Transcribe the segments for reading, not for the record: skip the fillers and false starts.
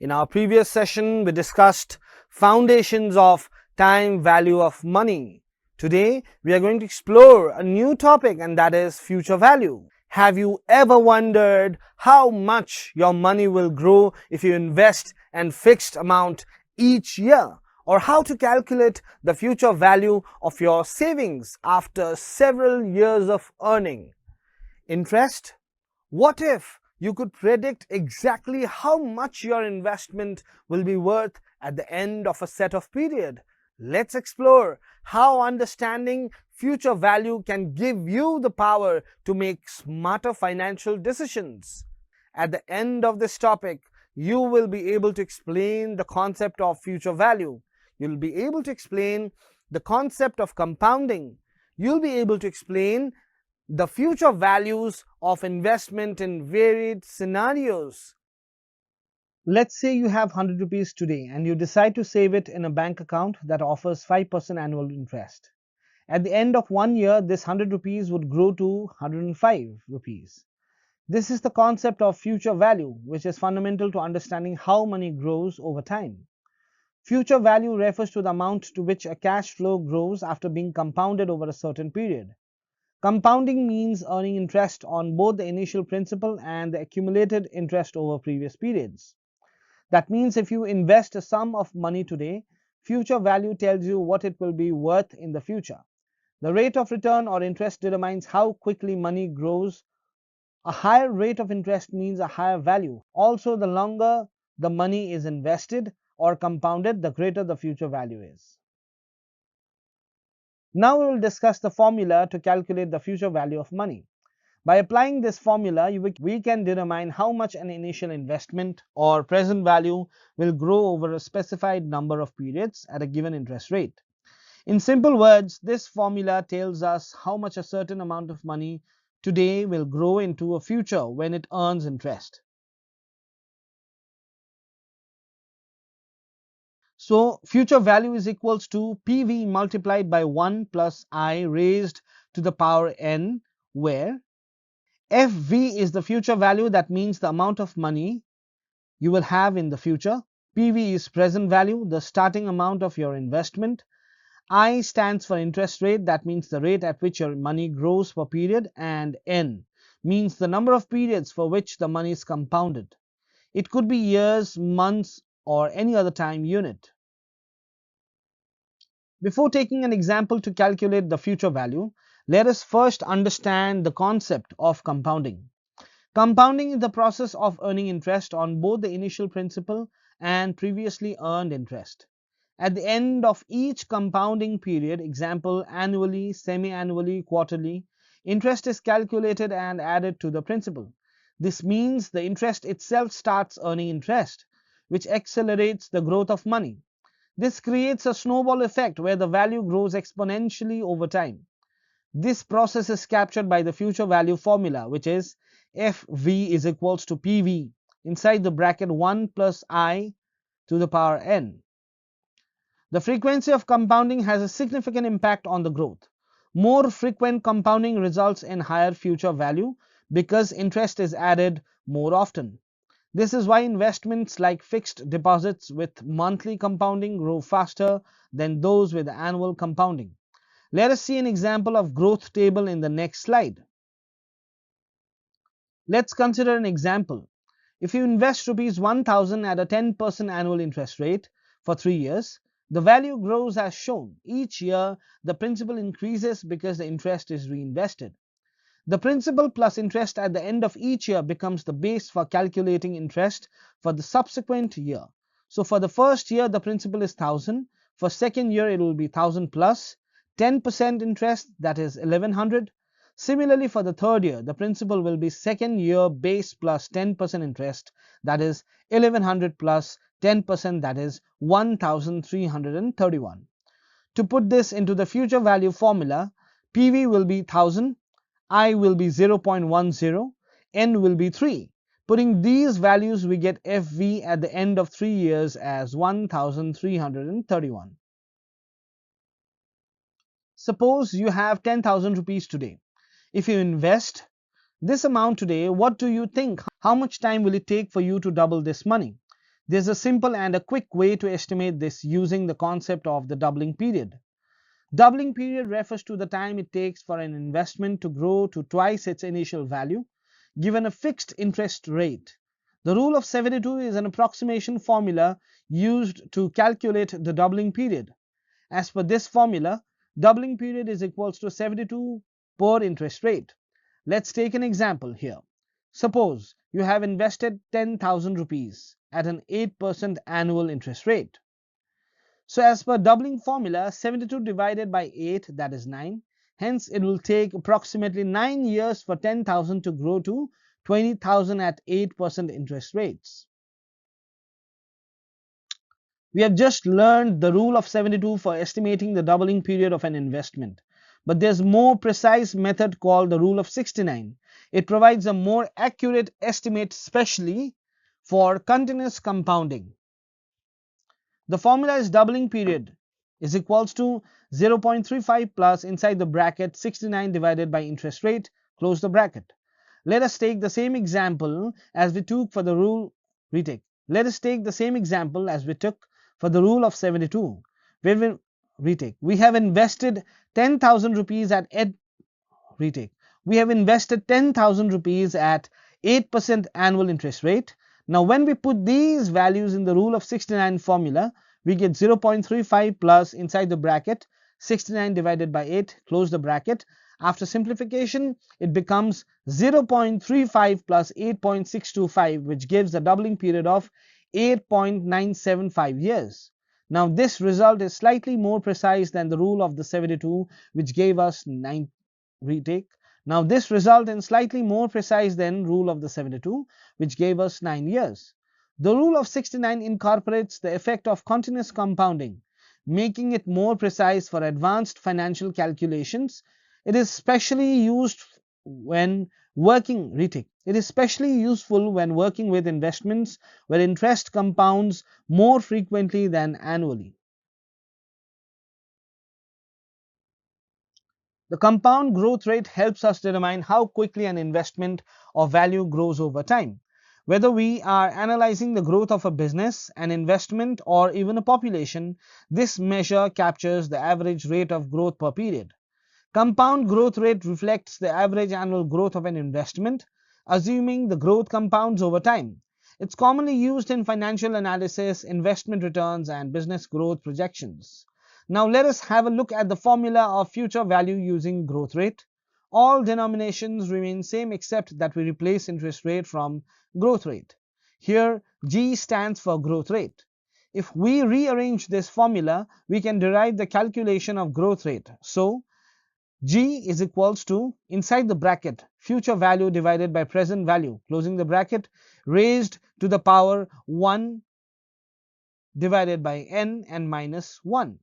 In our previous session, we discussed foundations of time value of money. Today, we are going to explore a new topic, and that is future value. Have you ever wondered how much your money will grow if you invest a fixed amount each year? Or how to calculate the future value of your savings after several years of earning interest? What if you could predict exactly how much your investment will be worth at the end of a set of period? Let's explore how understanding future value can give you the power to make smarter financial decisions. At the end of this topic, you will be able to explain the concept of future value. You'll be able to explain the concept of compounding. You'll be able to explain the future values of investment in varied scenarios. Let's say you have 100 rupees today and you decide to save it in a bank account that offers 5% annual interest. At the end of 1 year, this 100 rupees would grow to 105 rupees. This is the concept of future value, which is fundamental to understanding how money grows over time. Future value refers to the amount to which a cash flow grows after being compounded over a certain period. Compounding means earning interest on both the initial principal and the accumulated interest over previous periods. That means if you invest a sum of money today, future value tells you what it will be worth in the future. The rate of return or interest determines how quickly money grows. A higher rate of interest means a higher value. Also, the longer the money is invested or compounded, the greater the future value is. Now we will discuss the formula to calculate the future value of money. By applying this formula, we can determine how much an initial investment or present value will grow over a specified number of periods at a given interest rate. In simple words, this formula tells us how much a certain amount of money today will grow into a future when it earns interest. So future value is equals to PV multiplied by 1 plus I raised to the power n, where FV is the future value, that means the amount of money you will have in the future. PV is present value, the starting amount of your investment. I stands for interest rate, that means the rate at which your money grows per period, and N means the number of periods for which the money is compounded. It could be years, months, or any other time unit. Before taking an example to calculate the future value, let us first understand the concept of compounding. Compounding is the process of earning interest on both the initial principal and previously earned interest. At the end of each compounding period, example annually, semi-annually, quarterly, interest is calculated and added to the principal. This means the interest itself starts earning interest, which accelerates the growth of money. This creates a snowball effect where the value grows exponentially over time. This process is captured by the future value formula, which is FV is equals to PV inside the bracket 1 plus I to the power n. The frequency of compounding has a significant impact on the growth. More frequent compounding results in higher future value because interest is added more often. This is why investments like fixed deposits with monthly compounding grow faster than those with annual compounding. Let us see an example of growth table in the next slide. Let's consider an example. If you invest rupees 1000 at a 10% annual interest rate for 3 years, the value grows as shown. Each year, the principal increases because the interest is reinvested. The principal plus interest at the end of each year becomes the base for calculating interest for the subsequent year. So for the first year, the principal is 1000. For second year, it will be 1000 plus 10% interest, that is 1100. Similarly, for the third year, the principal will be second year base plus 10% interest, that is 1100 plus 10%, that is 1331. To put this into the future value formula, PV will be 1000, I will be 0.10, N will be 3. Putting these values, we get FV at the end of 3 years as 1331. Suppose you have 10,000 rupees today. If you invest this amount today, what do you think? How much time will it take for you to double this money? There's a simple and a quick way to estimate this using the concept of the doubling period. Doubling period refers to the time it takes for an investment to grow to twice its initial value, given a fixed interest rate. The rule of 72 is an approximation formula used to calculate the doubling period. As per this formula, doubling period is equals to 72 per interest rate. Let's take an example here. Suppose you have invested 10,000 rupees at an 8% annual interest rate. So as per doubling formula, 72 divided by 8, that is 9. Hence it will take approximately 9 years for 10,000 to grow to 20,000 at 8% interest rates. We have just learned the rule of 72 for estimating the doubling period of an investment. But there's more precise method called the rule of 69. It provides a more accurate estimate, especially for continuous compounding. The formula is doubling period is equals to 0.35 plus inside the bracket 69 divided by interest rate, close the bracket. Let us take the same example as we took for the rule retake. Let us take the same example as we took for the rule of 72. Where we retake. We have invested 10,000 rupees at retake. We have invested 10,000 rupees at 8% annual interest rate. Now when we put these values in the rule of 69 formula, we get 0.35 plus inside the bracket 69 divided by 8, close the bracket. After simplification, it becomes 0.35 plus 8.625, which gives a doubling period of 8.975 years. Now this result is slightly more precise than the rule of the 72, which gave us 9 retake. Now this result is slightly more precise than rule of the 72, which gave us 9 years. The rule of 69 incorporates the effect of continuous compounding, making it more precise for advanced financial calculations. It is especially used when working retake. It is especially useful when working with investments where interest compounds more frequently than annually. The compound growth rate helps us determine how quickly an investment or value grows over time. Whether we are analyzing the growth of a business, an investment, or even a population, this measure captures the average rate of growth per period. Compound growth rate reflects the average annual growth of an investment, assuming the growth compounds over time. It's commonly used in financial analysis, investment returns, and business growth projections. Now let us have a look at the formula of future value using growth rate. All denominations remain same except that we replace interest rate from growth rate. Here G stands for growth rate. If we rearrange this formula, we can derive the calculation of growth rate. So G is equals to, inside the bracket, future value divided by present value, closing the bracket, raised to the power 1 divided by n and minus 1.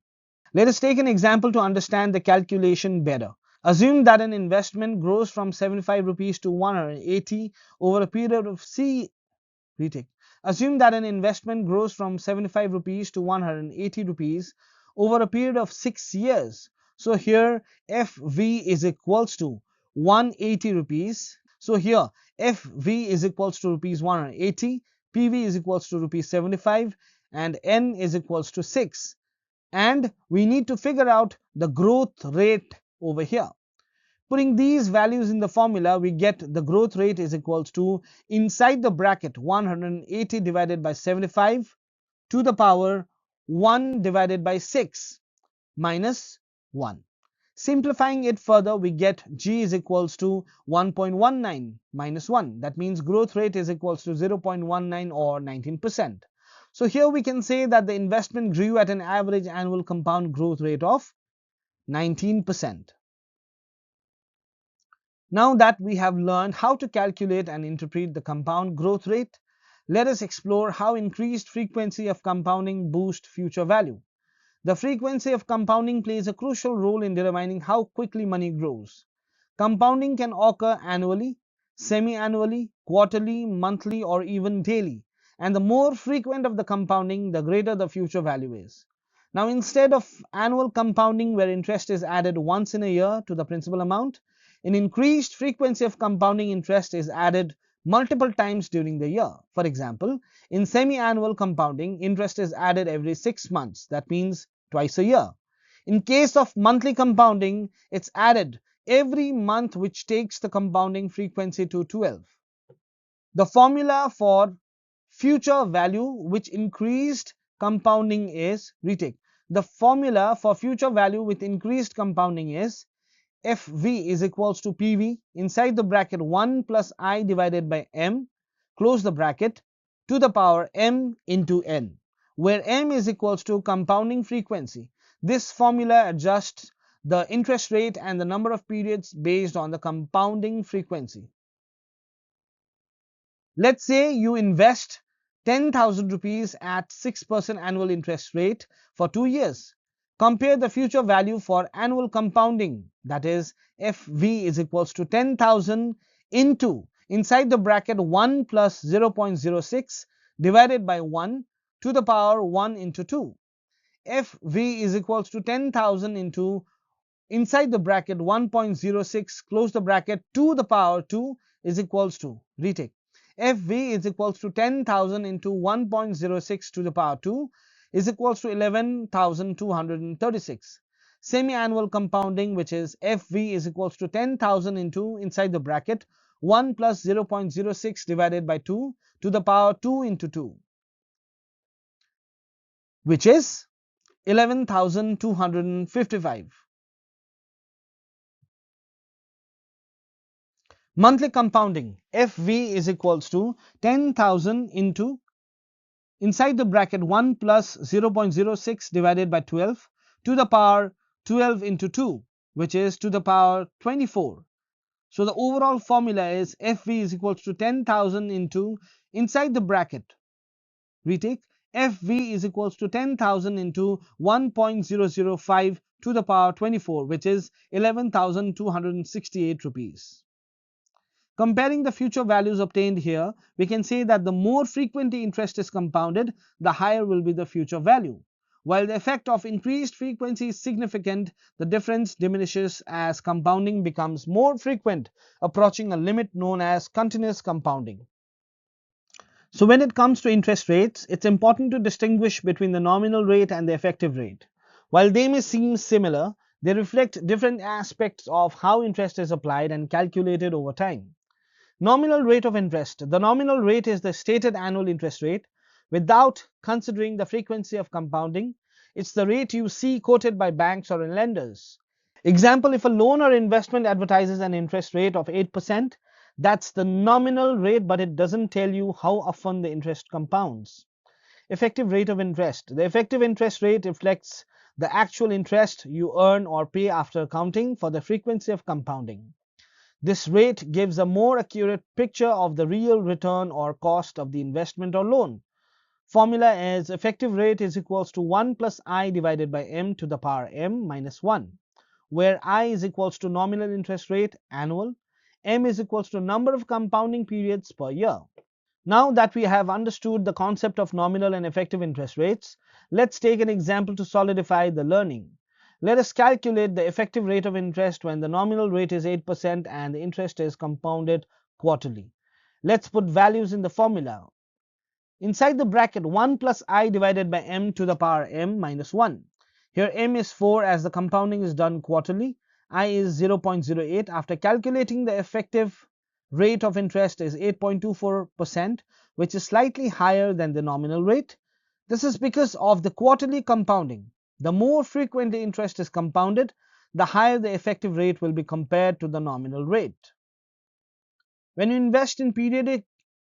Let us take an example to understand the calculation better. Assume that an investment grows from 75 rupees to 180 over a period of retake. Assume that an investment grows from 75 rupees to 180 rupees over a period of 6 years. So here FV is equals to 180 rupees. So here FV is equals to rupees 180, PV is equals to rupees 75, and N is equals to 6. And we need to figure out the growth rate over here. Putting these values in the formula, we get the growth rate is equals to, inside the bracket, 180 divided by 75 to the power 1 divided by 6 minus 1. Simplifying it further, we get G is equals to 1.19 minus 1. That means growth rate is equals to 0.19 or 19%. So here we can say that the investment grew at an average annual compound growth rate of 19%. Now that we have learned how to calculate and interpret the compound growth rate, let us explore how increased frequency of compounding boosts future value. The frequency of compounding plays a crucial role in determining how quickly money grows. Compounding can occur annually, semi-annually, quarterly, monthly, or even daily. And the more frequent of the compounding, the greater the future value is. Now, instead of annual compounding where interest is added once in a year to the principal amount, an increased frequency of compounding interest is added multiple times during the year. For example, in semi-annual compounding, interest is added every 6 months. That means twice a year. In case of monthly compounding, it's added every month, which takes the compounding frequency to 12. The formula for future value with increased compounding is retake. The formula for future value with increased compounding is FV is equals to PV inside the bracket 1 plus I divided by M, close the bracket, to the power M into N, where M is equals to compounding frequency. This formula adjusts the interest rate and the number of periods based on the compounding frequency. Let's say you invest 10,000 rupees at 6% annual interest rate for 2 years. Compare the future value for annual compounding, that is FV is equals to 10,000 into inside the bracket 1 plus 0.06 divided by 1 to the power 1 into 2. FV is equals to 10,000 into inside the bracket 1.06 close the bracket to the power 2 is equals to retake. FV is equals to 10,000 into 1.06 to the power 2 is equals to 11,236. Semi-annual compounding, which is FV is equals to 10,000 into inside the bracket 1 plus 0.06 divided by 2 to the power 2 into 2, which is 11,255. Monthly compounding, FV is equals to 10,000 into inside the bracket 1 plus 0.06 divided by 12 to the power 12 into 2, which is to the power 24. So the overall formula is FV is equals to 10,000 into inside the bracket. Retake, FV is equals to 10,000 into 1.005 to the power 24, which is 11,268 rupees. Comparing the future values obtained here, we can say that the more frequently interest is compounded, the higher will be the future value. While the effect of increased frequency is significant, the difference diminishes as compounding becomes more frequent, approaching a limit known as continuous compounding. So when it comes to interest rates, it's important to distinguish between the nominal rate and the effective rate. While they may seem similar, they reflect different aspects of how interest is applied and calculated over time. Nominal rate of interest. The nominal rate is the stated annual interest rate without considering the frequency of compounding. It's the rate you see quoted by banks or lenders. Example, if a loan or investment advertises an interest rate of 8%, that's the nominal rate, but it doesn't tell you how often the interest compounds. Effective rate of interest. The effective interest rate reflects the actual interest you earn or pay after accounting for the frequency of compounding. This rate gives a more accurate picture of the real return or cost of the investment or loan. Formula is effective rate is equals to 1 plus I divided by M to the power M minus 1, where I is equals to nominal interest rate annual, M is equals to number of compounding periods per year. Now that we have understood the concept of nominal and effective interest rates, let's take an example to solidify the learning. Let us calculate the effective rate of interest when the nominal rate is 8% and the interest is compounded quarterly. Let's put values in the formula. Inside the bracket 1 plus I divided by M to the power M minus 1. Here M is 4 as the compounding is done quarterly. I is 0.08. After calculating the effective rate of interest is 8.24%, which is slightly higher than the nominal rate. This is because of the quarterly compounding. The more frequently interest is compounded, the higher the effective rate will be compared to the nominal rate. When you invest in periodic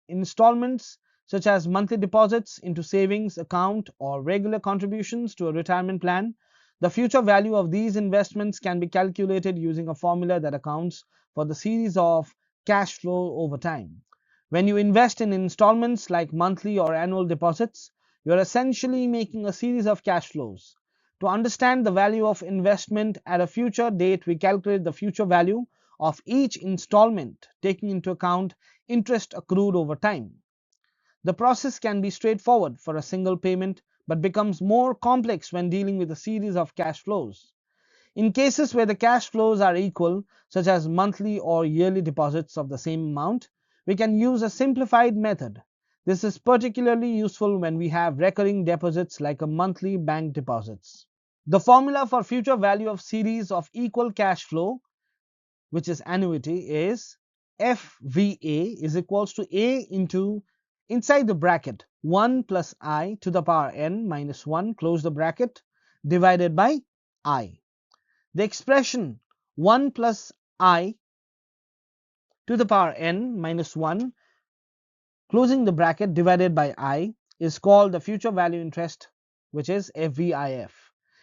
installments such as monthly deposits into savings account or regular contributions to a retirement plan, the future value of these investments can be calculated using a formula that accounts for the series of cash flow over time. When you invest in installments like monthly or annual deposits, you are essentially making a series of cash flows. To understand the value of investment at a future date, we calculate the future value of each installment, taking into account interest accrued over time. The process can be straightforward for a single payment, but becomes more complex when dealing with a series of cash flows. In cases where the cash flows are equal, such as monthly or yearly deposits of the same amount, we can use a simplified method. This is particularly useful when we have recurring deposits like a monthly bank deposits. The formula for future value of series of equal cash flow, which is annuity, is FVA is equals to A into, inside the bracket, 1 plus I to the power n minus 1, close the bracket, divided by I. The expression 1 plus I to the power n minus 1, closing the bracket, divided by I, is called the future value interest, which is FVIF.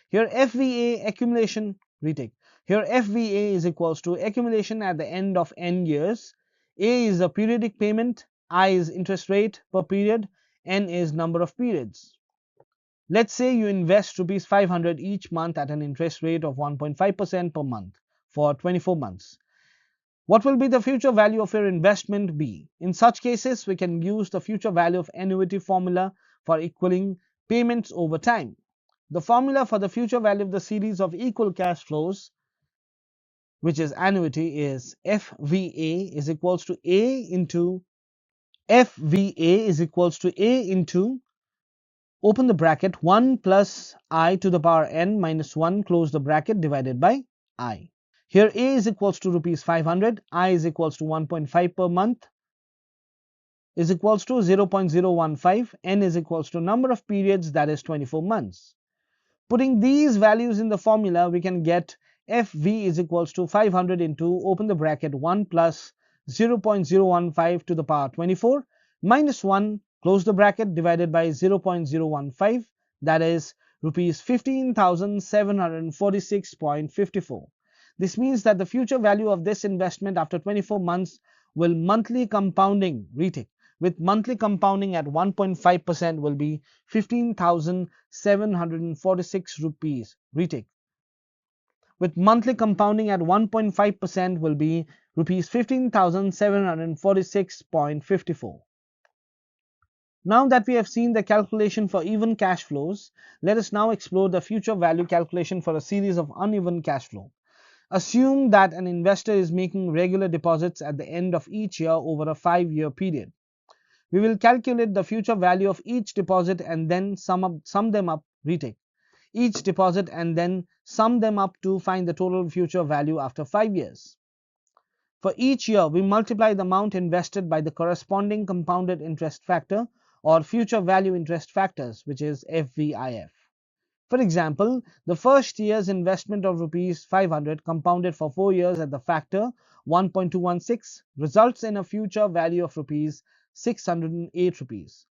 Here FVA accumulation, retake. Here FVA is equals to accumulation at the end of n years. A is the periodic payment, I is interest rate per period, n is number of periods. Let's say you invest rupees 500 each month at an interest rate of 1.5% per month for 24 months. What will be the future value of your investment be? In such cases, we can use the future value of annuity formula for equaling payments over time. The formula for the future value of the series of equal cash flows, which is annuity, is FVA is equals to A into open the bracket, 1 plus I to the power n minus 1, close the bracket, divided by I. Here A is equals to rupees 500, I is equals to 1.5 per month, is equals to 0.015, n is equals to number of periods, that is 24 months. Putting these values in the formula, we can get FV is equals to 500 into, open the bracket, 1 plus 0.015 to the power 24 minus 1, close the bracket, divided by 0.015, that is rupees 15,746.54. This means that the future value of this investment after 24 months will monthly compounding, retake, with monthly compounding at 1.5% will be 15,746 rupees, retake, with monthly compounding at 1.5% will be rupees 15,746.54. Now that we have seen the calculation for even cash flows, let us now explore the future value calculation for a series of uneven cash flow. Assume that an investor is making regular deposits at the end of each year over a 5-year period. We will calculate the future value of each deposit and then sum them up, retake, each deposit and then sum them up to find the total future value after 5 years. For each year, we multiply the amount invested by the corresponding compounded interest factor or future value interest factors, which is FVIF. For example, the first year's investment of rupees 500 compounded for 4 years at the factor 1.216 results in a future value of rupees 608 rupees.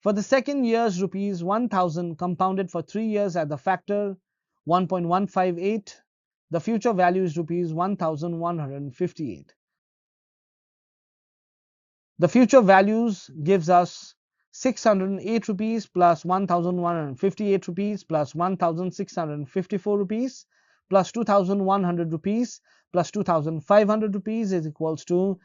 For the second year's rupees 1000 compounded for 3 years at the factor 1.158, the future value is rupees 1158. The future values gives us 608 rupees plus 1158 rupees plus 1654 rupees plus 2100 rupees plus 2500 rupees is equals to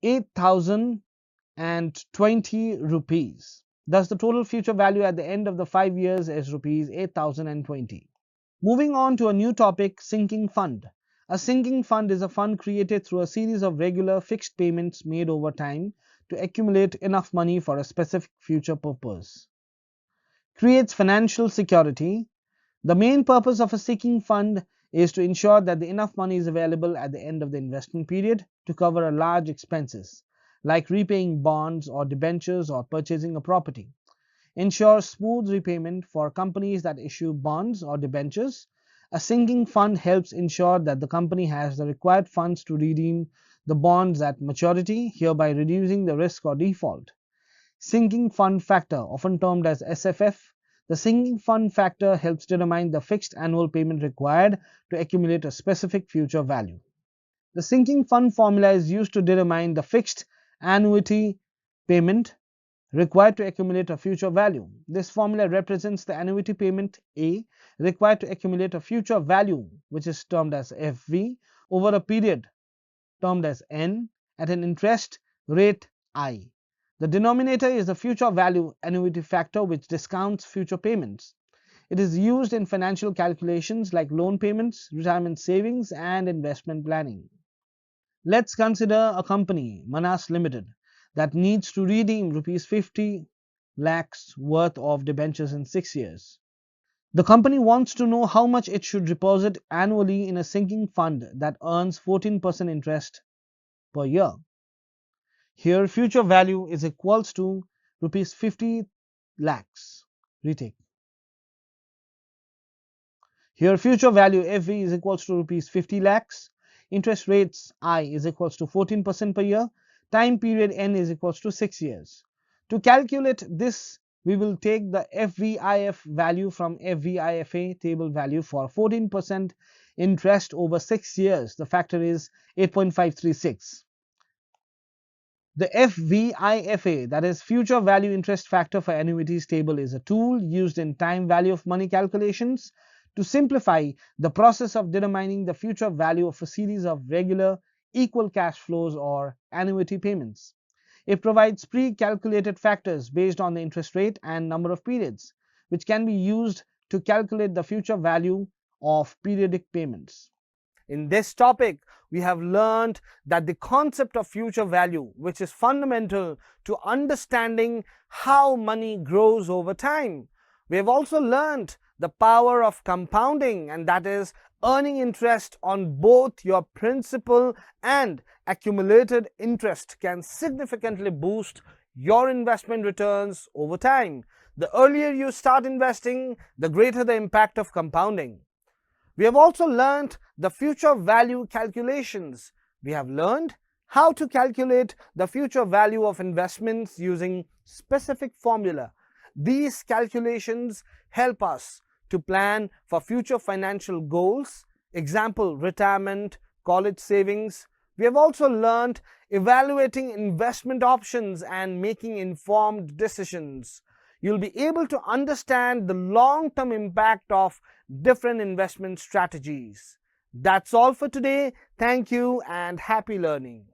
8020 rupees. Thus the total future value at the end of the 5 years is rupees 8020. Moving on to a new topic, sinking fund. A sinking fund is a fund created through a series of regular fixed payments made over time to accumulate enough money for a specific future purpose. Creates financial security. The main purpose of a sinking fund is to ensure that enough money is available at the end of the investment period to cover a large expenses, like repaying bonds or debentures or purchasing a property. Ensures smooth repayment for companies that issue bonds or debentures. A sinking fund helps ensure that the company has the required funds to redeem the bonds at maturity, hereby reducing the risk or default. Sinking fund factor, often termed as SFF. The sinking fund factor helps determine the fixed annual payment required to accumulate a specific future value. The sinking fund formula is used to determine the fixed annuity payment required to accumulate a future value. This formula represents the annuity payment A required to accumulate a future value, which is termed as FV, over a period termed as N at an interest rate I. The denominator is the future value annuity factor, which discounts future payments. It is used in financial calculations like loan payments, retirement savings, and investment planning. Let's consider a company, Manas Limited, that needs to redeem rupees 50 lakhs worth of debentures in 6 years. The company wants to know how much it should deposit annually in a sinking fund that earns 14% interest per year. Here, future value is equals to rupees 50 lakhs. Retake. Here, future value FV is equals to rupees 50 lakhs. Interest rates I is equals to 14% per year. Time period N is equals to 6 years. To calculate this, we will take the FVIF value from FVIFA table value for 14% interest over 6 years. The factor is 8.536. The FVIFA, that is future value interest factor for annuities table, is a tool used in time value of money calculations to simplify the process of determining the future value of a series of regular equal cash flows or annuity payments. It provides pre-calculated factors based on the interest rate and number of periods, which can be used to calculate the future value of periodic payments. In this topic, we have learned that the concept of future value, which is fundamental to understanding how money grows over time. We have also learned the power of compounding, and that is earning interest on both your principal and accumulated interest can significantly boost your investment returns over time. The earlier you start investing, the greater the impact of compounding. We have also learned the future value calculations. We have learned how to calculate the future value of investments using specific formula. These calculations help us to plan for future financial goals, example retirement, college savings. We have also learned evaluating investment options and making informed decisions. You'll be able to understand the long-term impact of different investment strategies. That's all for today. Thank you and happy learning.